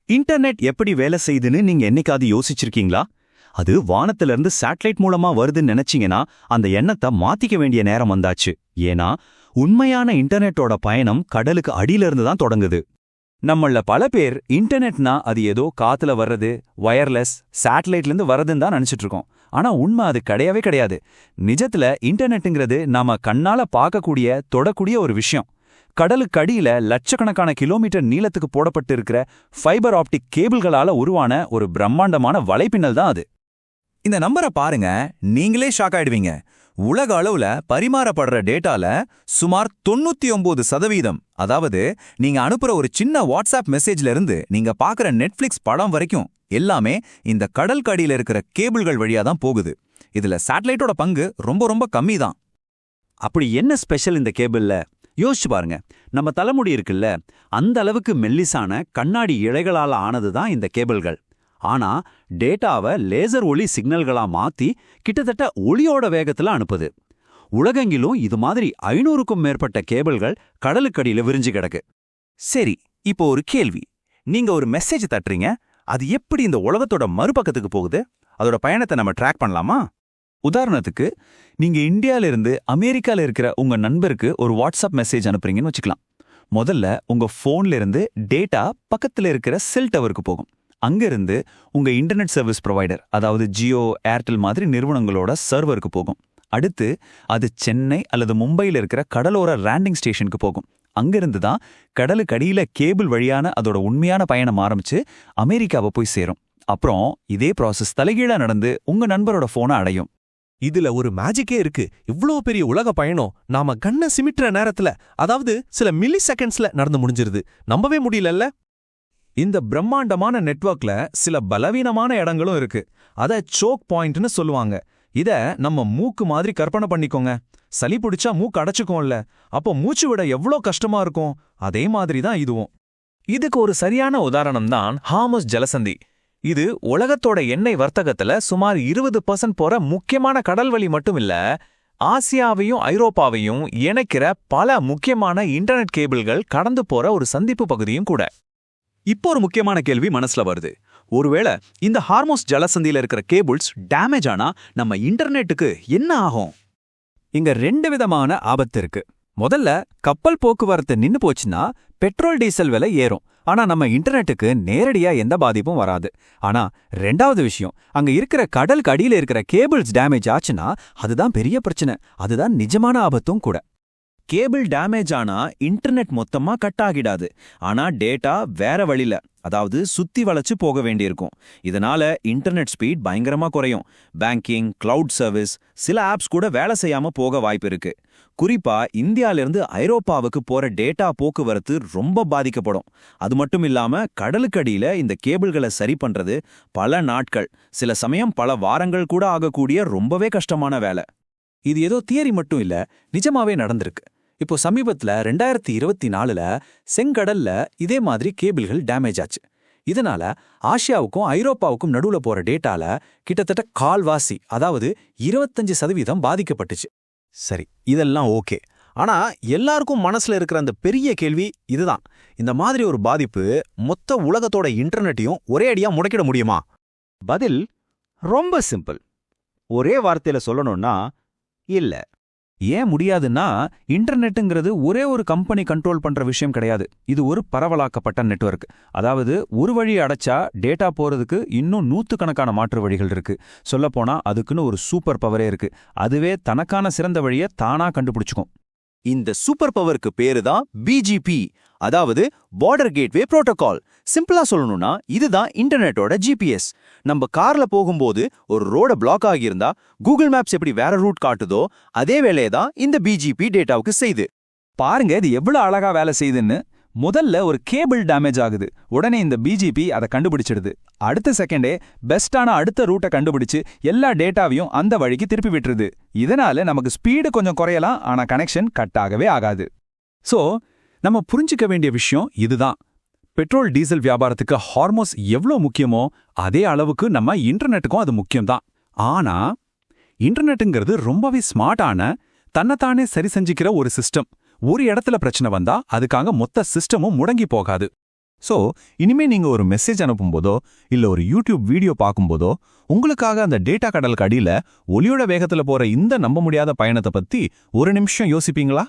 Internet எப்படி வேலை செய்யுதுன்னு நீங்க என்னைக்காவது யோசிச்சிருக்கீங்களா? அது வானத்திலிருந்து சேட்டலைட் மூலமா வருதுன்னு நினைச்சீங்கன்னா அந்த எண்ணத்தை மாத்திக்க வேண்டிய நேரம் வந்தாச்சு. ஏன்னா உண்மையான இன்டர்நெட்டோட பயணம் கடலுக்கு அடியிலிருந்து தான் தொடங்குது. நம்மள பல பேர் இன்டர்நெட்னா அது ஏதோ காத்துல வர்றது, வயர்லெஸ், சேட்டலைட்லேருந்து வர்றதுன்னு தான் நினைச்சிட்டு இருக்கோம். ஆனா உண்மை அது கிடையவே கிடையாது. நிஜத்துல இன்டர்நெட்டுங்கிறது நாம கண்ணால பார்க்கக்கூடிய, தொடக்கூடிய ஒரு விஷயம். கடலுக்கு அடியில லட்சக்கணக்கான கிலோமீட்டர் நீளத்துக்கு போடப்பட்டு இருக்கிற ஃபைபர் ஆப்டிக் கேபிள்களால உருவான ஒரு பிரம்மாண்டமான வலைப்பின்னல் தான் அது. இந்த நம்பரை பாருங்க, நீங்களே ஷாக் ஆயிடுவீங்க. உலக அளவுல பரிமாறப்படுற டேட்டால சுமார் 99%, அதாவது நீங்க அனுப்புற ஒரு சின்ன வாட்ஸ்அப் மெசேஜ்ல இருந்து நீங்க பாக்குற நெட்ஃபிளிக்ஸ் படம் வரைக்கும் எல்லாமே இந்த கடல் கடியில இருக்கிற கேபிள்கள் வழியா தான் போகுது. இதுல சேட்டலைட்டோட பங்கு ரொம்ப ரொம்ப கம்மி தான். அப்படி என்ன ஸ்பெஷல் இந்த கேபிள்ல? யோசிச்சு பாருங்க. நம்ம தலைமுடி இருக்குல்ல, அந்த அளவுக்கு மெல்லிசான கண்ணாடி இழைகளால ஆனதுதான் இந்த கேபிள்கள். ஆனா டேட்டாவை லேசர் ஒளி சிக்னல்களா மாத்தி கிட்டத்தட்ட ஒளியோட வேகத்துல அனுப்புது. உலகெங்கிலும் இது மாதிரி 500க்கும் மேற்பட்ட கேபிள்கள் கடலுக்கடியில விரிஞ்சு கிடக்கு. சரி, இப்போ ஒரு கேள்வி. நீங்க ஒரு மெசேஜ் தட்டுறீங்க, அது எப்படி இந்த உலகத்தோட மறுபக்கத்துக்கு போகுது? அதோட பயணத்தை நம்ம ட்ராக் பண்ணலாமா? உதாரணத்துக்கு, நீங்க இந்தியால இருந்து அமெரிக்கால இருக்கிற உங்க நண்பருக்கு ஒரு வாட்ஸ்அப் மெசேஜ் அனுப்புறீங்கன்னு வச்சுக்கலாம். முதல்ல உங்க போன்ல இருந்து டேட்டா பக்கத்துல இருக்கிற செல் டவருக்கு போகும். அங்கிருந்து உங்க இன்டர்நெட் சர்வீஸ் ப்ரொவைடர், அதாவது ஜியோ, ஏர்டெல் மாதிரி நிறுவனங்களோட சர்வருக்கு போகும். அடுத்து அது சென்னை அல்லது மும்பையில் இருக்கிற கடலோர லேண்டிங் ஸ்டேஷனுக்கு போகும். அங்கிருந்து தான் கடலுக்கு அடியில கேபிள் வழியான அதோட உண்மையான பயணம் ஆரம்பிச்சு அமெரிக்காவை போய் சேரும். அப்புறம் இதே ப்ராசஸ் தலைகீழா நடந்து உங்க நண்பரோட போனை அடையும். இதுல ஒரு மேஜிக்கே இருக்கு. இவ்ளோ பெரிய உலக பயணம் நாம கண்ண சிமிட்டுற நேரத்துல, அதாவது சில மில்லி செகண்ட்ஸ்ல நடந்து முடிஞ்சிருது. நம்பவே முடியலல்ல? இந்த பிரம்மாண்டமான நெட்வொர்க்ல சில பலவீனமான இடங்களும் இருக்கு. அத சோக் பாயிண்ட்னு சொல்லுவாங்க. இத நம்ம மூக்கு மாதிரி கற்பனை பண்ணிக்கோங்க. சளி பிடிச்சா மூக்கு அடைச்சுக்கோம்ல, அப்போ மூச்சு விட எவ்வளோ கஷ்டமா இருக்கும். அதே மாதிரி தான் இதுவும். இதுக்கு ஒரு சரியான உதாரணம் தான் ஹார்முஸ் ஜலசந்தி. இது உலகத்தோட எண்ணெய் வர்த்தகத்துல சுமார் 20% போற முக்கியமான கடல்வழி மட்டும் இல்ல, ஆசியாவையும் ஐரோப்பாவையும் இணைக்கிற பல முக்கியமான இன்டர்நெட் கேபிள்கள் கடந்து போற ஒரு சந்திப்பு பகுதியும் கூட. இப்போ ஒரு முக்கியமான கேள்வி மனசுல வருது. ஒருவேளை இந்த ஹார்முஸ் ஜலசந்தியில இருக்கிற கேபிள்ஸ் டேமேஜ் ஆனா நம்ம இன்டர்நெட்டுக்கு என்ன ஆகும்? இங்க 2 விதமான ஆபத்து இருக்கு. முதல்ல, கப்பல் போக்குவரத்து நின்னு போச்சுன்னா பெட்ரோல் டீசல் விலை ஏறும். ஆனா நம்ம இன்டர்நெட்டுக்கு நேரடியா எந்த பாதிப்பும் வராது. ஆனா 2வது விஷயம், அங்க இருக்கிற கடலுக்கு அடியில இருக்கிற கேபிள்ஸ் டேமேஜ் ஆச்சுன்னா அதுதான் பெரிய பிரச்சனை. அதுதான் நிஜமான ஆபத்தும் கூட. கேபிள் டேமேஜ் ஆனா இன்டர்நெட் மொத்தமா கட் ஆகிடாது. ஆனா டேட்டா வேற வழியில, அதாவது சுத்தி வளைச்சு போக வேண்டியிருக்கும். இதனால இன்டர்நெட் ஸ்பீட் பயங்கரமா குறையும். பேங்கிங், கிளவுட் சர்வீஸ், சில ஆப்ஸ் கூட வேலை செய்யாம போக வாய்ப்பு இருக்கு. குறிப்பா இந்தியாவிலிருந்து ஐரோப்பாவுக்கு போற டேட்டா போக்குவரத்து ரொம்ப பாதிக்கப்படும். அது மட்டும் இல்லாம கடலுக்கடியில இந்த கேபிள்களை சரி பண்றது பல நாட்கள், சில சமயம் பல வாரங்கள் கூட ஆகக்கூடிய ரொம்பவே கஷ்டமான வேலை. இது ஏதோ தியரி மட்டும் இல்ல, நிஜமாவே நடந்திருக்கு. இப்போ சமீபத்துல 2024ல செங்கடல்ல இதே மாதிரி கேபிள்கள் டேமேஜ் ஆச்சு. இதனால ஆசியாவுக்கும் ஐரோப்பாவுக்கும் நடுவுல போற டேட்டால கிட்டத்தட்ட கால்வாசி, அதாவது 25% பாதிக்கப்பட்டுச்சு. சரி, இதெல்லாம் ஓகே. ஆனா எல்லாருக்கும் மனசுல இருக்கிற அந்த பெரிய கேள்வி இதுதான். இந்த மாதிரி ஒரு பாதிப்பு மொத்த உலகத்தோட இன்டர்நெட்டையும் ஒரே அடியா முடக்கிட முடியுமா? பதில் ரொம்ப சிம்பிள். ஒரே வார்த்தையில சொல்லணும்னா இல்ல. ஏன் முடியாதுன்னா, இன்டர்நெட்டுங்கிறது ஒரே ஒரு கம்பெனி கண்ட்ரோல் பண்ற விஷயம் கிடையாது. இது ஒரு பரவலாக்கப்பட்ட நெட்வொர்க். அதாவது ஒரு வழி அடைச்சா டேட்டா போறதுக்கு இன்னும் 100கணக்கான மாற்று வழிகள் இருக்கு. சொல்லப்போனா அதுக்குன்னு ஒரு சூப்பர் பவரே இருக்கு. அதுவே தனக்கான சிறந்த வழியை தானா கண்டுபிடிச்சுக்கும். இந்த சூப்பர் பவருக்கு பேரு தான் பிஜிபி, அதாவது பார்டர் கேட்வே புரோட்டோகால். சிம்பிளா சொல்லணும்னா இதுதான் இன்டர்நெட்டோட ஜிபிஎஸ். நம்ம கார்ல போகும்போது ஒரு ரோட பிளாக் ஆகியிருந்தா கூகுள் மேப்ஸ் எப்படி வேற ரூட் காட்டுதோ அதே வேலையை தான் இந்த பிஜிபி டேட்டாவுக்கு செய்யுது. பாருங்க இது எவ்வளவு அழகா வேலை செய்யுதுன்னு. முதல்ல ஒரு கேபிள் டேமேஜ் ஆகுது, உடனே இந்த பிஜிபி அதை கண்டுபிடிச்சிடுது. அடுத்த செகண்டே பெஸ்டான அடுத்த ரூட்டை கண்டுபிடிச்சு எல்லா டேட்டாவையும் அந்த வழிக்கு திருப்பி விட்டுருது. இதனால நமக்கு ஸ்பீடு கொஞ்சம் குறையலாம், ஆனா கனெக்ஷன் கட் ஆகவே ஆகாது. சோ நம்ம புரிஞ்சுக்க வேண்டிய விஷயம் இதுதான். பெட்ரோல் டீசல் வியாபாரத்துக்கு ஹார்மோஸ் எவ்வளோ முக்கியமோ அதே அளவுக்கு நம்ம இன்டர்நெட்டுக்கும் அது முக்கியம்தான். ஆனா இன்டர்நெட்டுங்கிறது ரொம்பவே ஸ்மார்ட்டான, தன்னைத்தானே சரி செஞ்சுக்கிற ஒரு சிஸ்டம். ஒரு இடத்துல பிரச்சனை வந்தா அதுக்காக மொத்த சிஸ்டமும் முடங்கி போகாது. ஸோ இனிமே நீங்க ஒரு மெசேஜ் அனுப்பும்போதோ இல்ல ஒரு யூடியூப் வீடியோ பார்க்கும்போதோ உங்களுக்காக அந்த டேட்டா கடலுக்கு அடியில ஒலியோட வேகத்துல போற இந்த நம்ப முடியாத பயணத்தை பத்தி ஒரு நிமிஷம் யோசிப்பீங்களா?